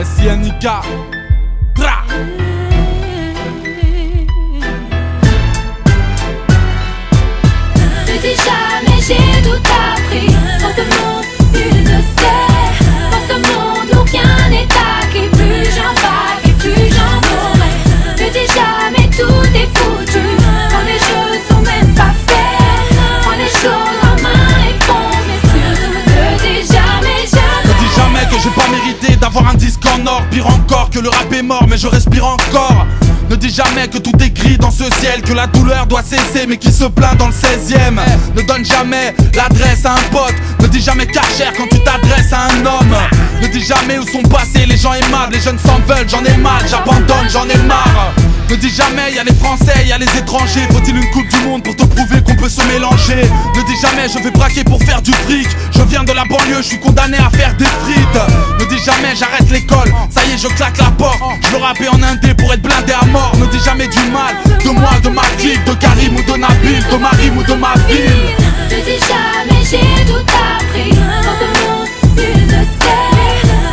SINIK. Tra. Ne dis jamais j'ai tout appris. Dans ce monde, nul ne sait. Dans ce monde où rien n'est acquis. Plus j'en vague et plus j'en mourrai. Ne dis jamais tout est foutu. Quand les jeux sont même pas faits. Prends les choses en main et fonce. Mais surtout ne dis jamais, jamais. Ne dis jamais que j'ai pas mérité d'avoir un disque en or. Pire encore que le rap est mort mais je respire encore. Ne dis jamais que tout est gris dans ce ciel, que la douleur doit cesser mais qui se plaint dans le 16e. Ne donne jamais l'adresse à un pote. Ne dis jamais Karcher quand tu t'adresses à un homme. Ne dis jamais où sont passés les gens aimables. Les jeunes s'en veulent, j'en ai mal, j'abandonne, j'en ai marre. Ne dis jamais y'a les Français, y'a les étrangers. Faut-il une coupe du monde pour te prouver qu'on peut se mélanger? Ne dis jamais je vais braquer pour faire du fric. Je viens de la banlieue, je suis condamné à faire des frites. Ne dis jamais j'arrête l'école, ça y est je claque la porte. Je veux rapper en indé pour être blindé à mort. Ne dis jamais du mal de moi, de ma clique, de Karim ou de Nabil, de Marim ou de ma ville. Ne dis jamais j'ai tout appris. Dans ce monde, nul ne sait.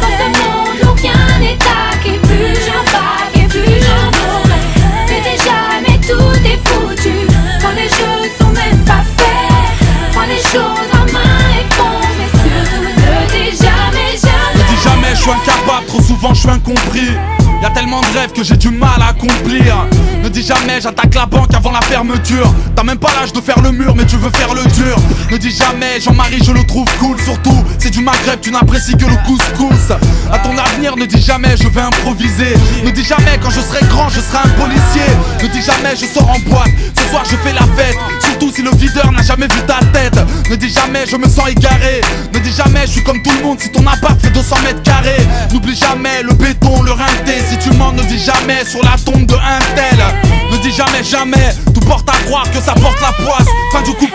Dans ce monde où rien n'est acquis. Plus j'en vague et plus j'en mourrai. Ne dis jamais tout est foutu. Quand les jeux sont même pas faits. Prends les choses en main et fonce. Mais surtout ne dis jamais, jamais. Ne dis jamais je suis incapable, trop souvent je suis incompris. Y'a tellement de rêves que j'ai du mal à accomplir. Ne dis jamais j'attaque la banque avant la fermeture. T'as même pas l'âge de faire le mur mais tu veux faire le dur. Ne dis jamais Jean-Marie je le trouve cool. Surtout c'est du Maghreb, tu n'apprécies que le couscous. À ton avenir ne dis jamais je vais improviser. Ne dis jamais quand je serai grand je serai un policier. Ne dis jamais je sors en boîte, ce soir je fais la fête. Surtout si le videur n'a jamais vu ta tête. Ne dis jamais je me sens égaré. Ne dis jamais je suis comme tout le monde si ton appart fait 200 mètres carrés. N'oublie jamais le béton, le rinté. Si tu mens ne dis jamais sur la tombe de un tel. Ne dis jamais jamais, tout porte à croire que ça porte la poisse. Fin du coup